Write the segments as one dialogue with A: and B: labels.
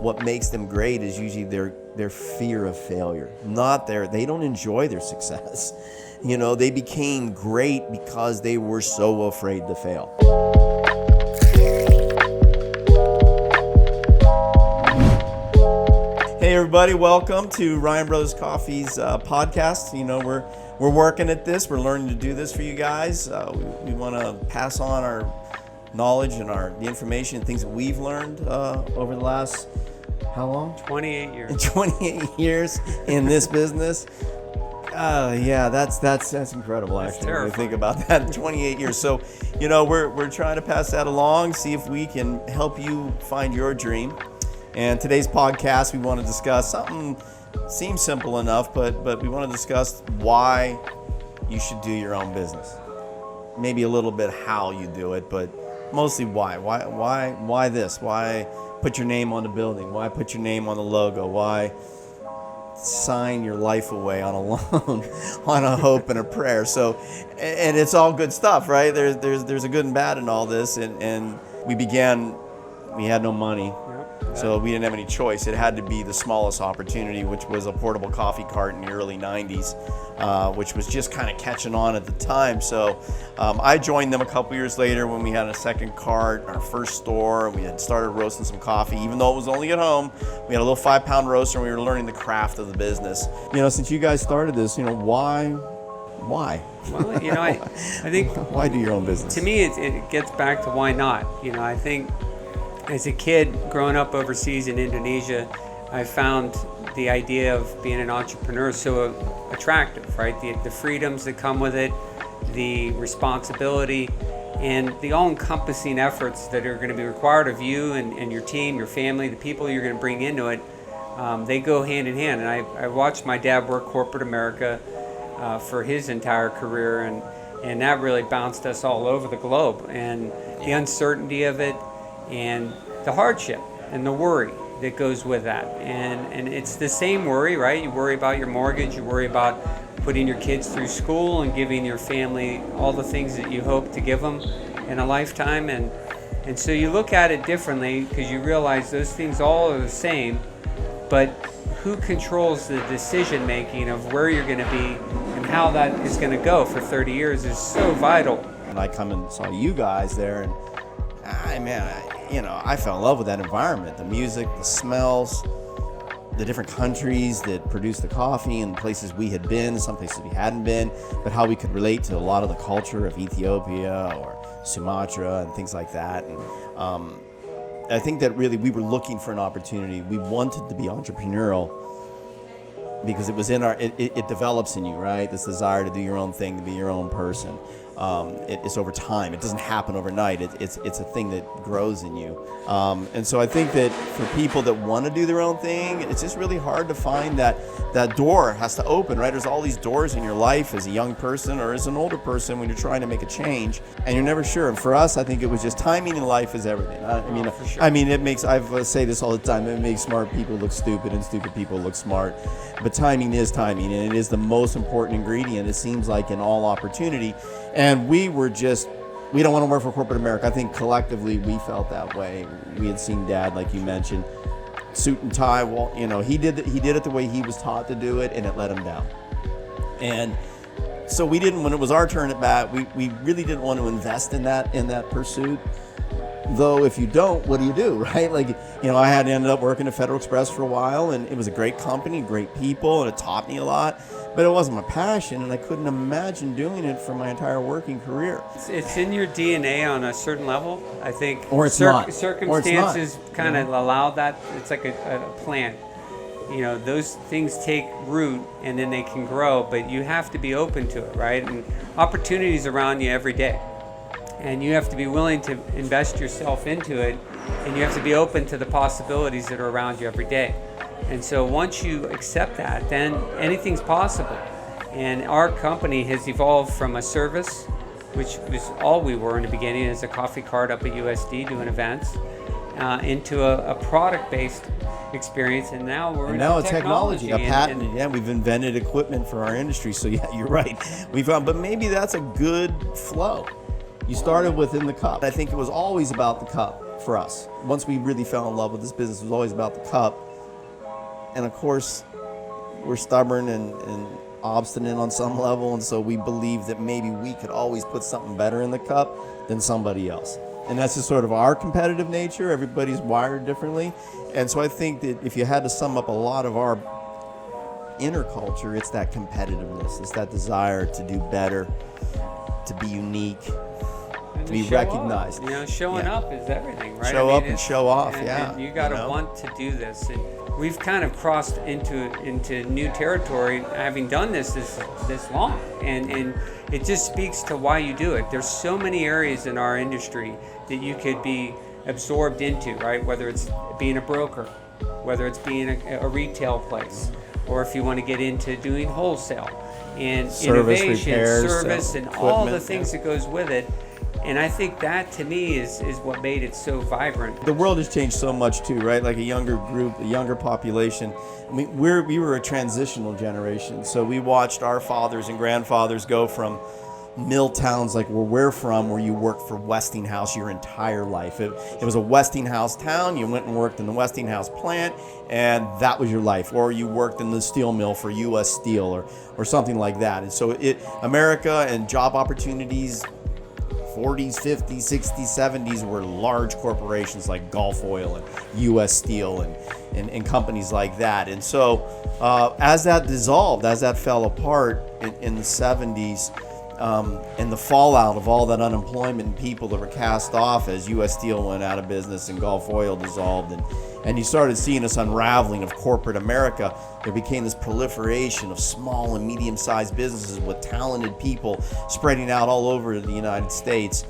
A: what makes them great is usually their fear of failure. They don't enjoy their success. You know, they became great because they were so afraid to fail. Hey everybody, welcome to Ryan Brothers Coffee's podcast. You know, we're working at this. We're learning to do this for you guys. We want to pass on our knowledge and the information and things that we've learned over the last, how long?
B: 28 years.
A: 28 years in this business. Yeah, that's incredible.
B: That's
A: actually, when you
B: terrifying.
A: think about that. 28 years. So, you know, we're trying to pass that along, see if we can help you find your dream. And today's podcast, we want to discuss something seems simple enough, but we want to discuss why you should do your own business. Maybe a little bit how you do it, but mostly why. Why this? Why put your name on the building? Why put your name on the logo? Why sign your life away on a loan, on a hope and a prayer? So, and it's all good stuff, right? There's a good and bad in all this, and we had no money. So we didn't have any choice. It had to be the smallest opportunity, which was a portable coffee cart in the early 90s, which was just kind of catching on at the time. So I joined them a couple years later when we had a second cart, our first store. We had started roasting some coffee, even though it was only at home. We had a little 5-pound roaster, and we were learning the craft of the business. You know, since you guys started this, you know, why?
B: Well, you know, I think
A: Why do your own business?
B: to me it gets back to why not. You know, I think as a kid growing up overseas in Indonesia, I found the idea of being an entrepreneur so attractive, right? The freedoms that come with it, the responsibility, and the all-encompassing efforts that are going to be required of you and your team, your family, the people you're going to bring into it. They go hand in hand. And I watched my dad work corporate America for his entire career, and that really bounced us all over the globe. And the uncertainty of it, and the hardship and the worry that goes with that. And it's the same worry, right? You worry about your mortgage, you worry about putting your kids through school and giving your family all the things that you hope to give them in a lifetime. And so you look at it differently because you realize those things all are the same, but who controls the decision making of where you're going to be and how that is going to go for 30 years is so vital.
A: And I come and saw you guys there, and I fell in love with that environment, the music, the smells, the different countries that produce the coffee and places we had been, some places we hadn't been, but how we could relate to a lot of the culture of Ethiopia or Sumatra and things like that. And I think that really we were looking for an opportunity. We wanted to be entrepreneurial because it was in it develops in you, right? This desire to do your own thing, to be your own person. It's over time. It doesn't happen overnight. It's a thing that grows in you. And so I think that for people that want to do their own thing, it's just really hard to find that door has to open, right? There's all these doors in your life as a young person or as an older person when you're trying to make a change and you're never sure. And for us, I think it was just timing in life is everything.
B: For sure.
A: I say this all the time, it makes smart people look stupid and stupid people look smart. But timing is timing, and it is the most important ingredient, it seems like, in all opportunity. And we don't want to work for corporate America. I think collectively we felt that way. We had seen Dad, like you mentioned, suit and tie. Well, you know, he did it the way he was taught to do it, and it let him down. And so we didn't, when it was our turn at bat, we really didn't want to invest in that pursuit. Though if you don't, what do, right? Like, you know, I had ended up working at Federal Express for a while, and it was a great company, great people, and it taught me a lot. But it wasn't my passion, and I couldn't imagine doing it for my entire working career.
B: It's in your DNA on a certain level, I think.
A: Or it's not.
B: Circumstances kind of allow that. It's like a plant. You know, those things take root and then they can grow, but you have to be open to it, right? And opportunities around you every day. And you have to be willing to invest yourself into it, and you have to be open to the possibilities that are around you every day. And so once you accept that, then anything's possible. And our company has evolved from a service, which was all we were in the beginning as a coffee cart up at USD doing events, into a product-based experience, and now we're into technology.
A: A patent. We've invented equipment for our industry. So yeah, you're right. But maybe that's a good flow. You started within the cup. I think it was always about the cup. for us. Once we really fell in love with this business, it was always about the cup. And of course, we're stubborn and obstinate on some level, and so we believe that maybe we could always put something better in the cup than somebody else. And that's just sort of our competitive nature. Everybody's wired differently. And so I think that if you had to sum up a lot of our inner culture, it's that competitiveness. It's that desire to do better, to be unique, to be recognized.
B: Showing up is everything, right?
A: Show up and show off,
B: and you got to want to do this. And we've kind of crossed into new territory, having done this long, and it just speaks to why you do it. There's so many areas in our industry that you could be absorbed into, right? Whether it's being a broker, whether it's being a retail place, or if you want to get into doing wholesale and
A: service,
B: innovation,
A: repairs,
B: service, and all the things that goes with it. And I think that, to me, is what made it so vibrant.
A: The world has changed so much too, right? Like a younger group, a younger population. I mean, we were a transitional generation, so we watched our fathers and grandfathers go from mill towns like where we're from, where you worked for Westinghouse your entire life. It was a Westinghouse town. You went and worked in the Westinghouse plant, and that was your life. Or you worked in the steel mill for U.S. Steel or something like that. And so America and job opportunities, 40s, 50s, 60s, 70s were large corporations like Gulf Oil and U.S. Steel and companies like that. And so as that dissolved, as that fell apart in the 70s, and the fallout of all that unemployment and people that were cast off as U.S. Steel went out of business and Gulf Oil dissolved, and you started seeing this unraveling of corporate America, there became this proliferation of small and medium-sized businesses with talented people spreading out all over the United States,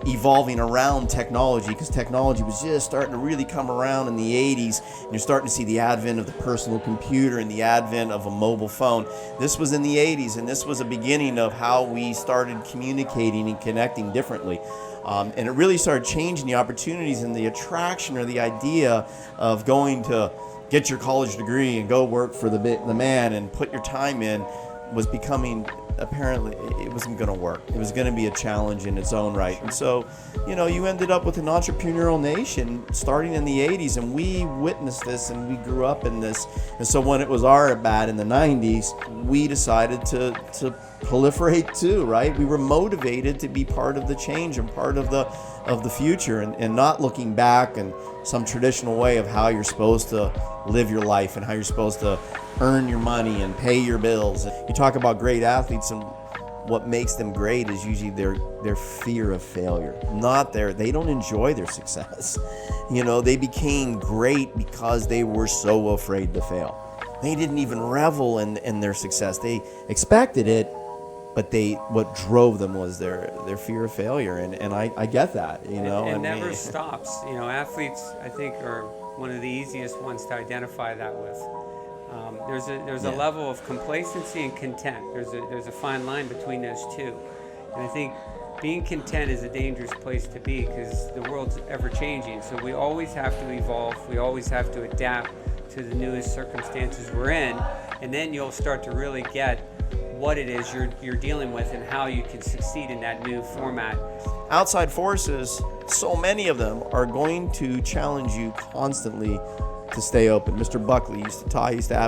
A: evolving around technology, because technology was just starting to really come around in the 80s, and you're starting to see the advent of the personal computer and the advent of a mobile phone. This was in the 80s, and this was a beginning of how we started communicating and connecting differently. And it really started changing the opportunities and the attraction or the idea of going to get your college degree and go work for the man and put your time in was becoming, apparently it wasn't going to work. It was going to be a challenge in its own right. And so, you ended up with an entrepreneurial nation starting in the 80s, and we witnessed this and we grew up in this. And so when it was our at-bat in the 90s, we decided to proliferate too, right? We were motivated to be part of the change and part of the future, and not looking back in some traditional way of how you're supposed to live your life and how you're supposed to earn your money and pay your bills. You talk about great athletes, and what makes them great is usually their fear of failure. They don't enjoy their success. They became great because they were so afraid to fail. They didn't even revel in their success. They expected it, but what drove them was their fear of failure. And I get that,
B: It never stops. Athletes, I think, are one of the easiest ones to identify that with. There's a level of complacency and content. There's a fine line between those two. And I think being content is a dangerous place to be, because the world's ever changing. So we always have to evolve. We always have to adapt to the newest circumstances we're in. And then you'll start to really get what it is you're dealing with and how you can succeed in that new format.
A: Outside forces, so many of them are going to challenge you constantly to stay open. Mr. Buckley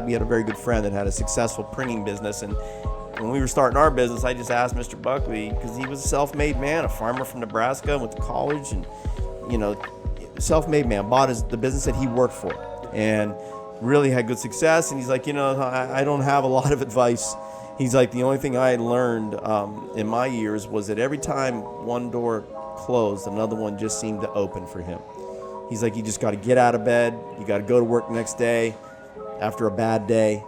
A: we had a very good friend that had a successful printing business, and when we were starting our business, I just asked Mr. Buckley, because he was a self-made man, a farmer from Nebraska, went to college, and self-made man, bought the business that he worked for, and really had good success. And he's like, I don't have a lot of advice. He's like, the only thing I learned in my years was that every time one door closed, another one just seemed to open for him. He's like, you just got to get out of bed. You got to go to work the next day after a bad day,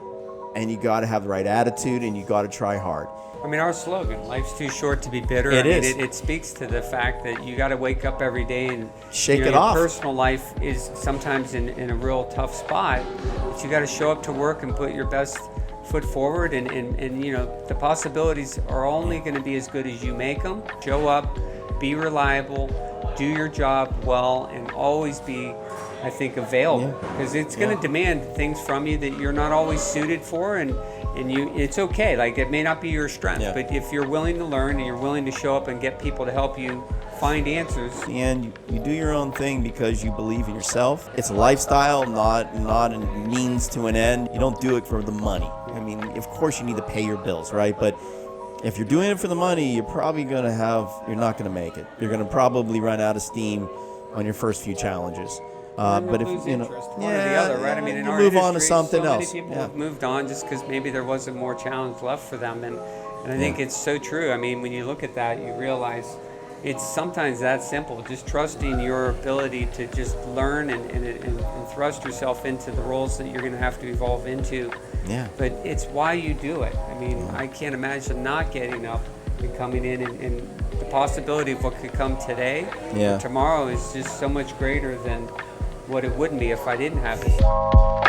A: and you got to have the right attitude, and you got to try hard.
B: I mean, our slogan, life's too short to be bitter. It speaks to the fact that you got to wake up every day and
A: shake it off.
B: Your personal life is sometimes in a real tough spot, but you got to show up to work and put your best foot forward, and the possibilities are only going to be as good as you make them. Show up, be reliable, do your job well, and always be, I think, available, because it's going to demand things from you that you're not always suited for, and it's okay. Like, it may not be your strength, but if you're willing to learn and you're willing to show up and get people to help you find answers,
A: and you do your own thing because you believe in yourself. It's a lifestyle, not a means to an end. You don't do it for the money. I mean, of course you need to pay your bills, right? But if you're doing it for the money, you're probably you're not going to make it. You're going to probably run out of steam on your first few challenges.
B: But if you know, one or the other, right? I mean, in
A: you
B: our
A: move
B: industry,
A: on to something else.
B: So many people have moved on just because maybe there wasn't more challenge left for them, and I think it's so true. I mean, when you look at that, you realize it's sometimes that simple. Just trusting your ability to just learn and thrust yourself into the roles that you're going to have to evolve into.
A: Yeah.
B: But it's why you do it. I mean, I can't imagine not getting up and coming in, and the possibility of what could come today or tomorrow is just so much greater than what it wouldn't be if I didn't have this.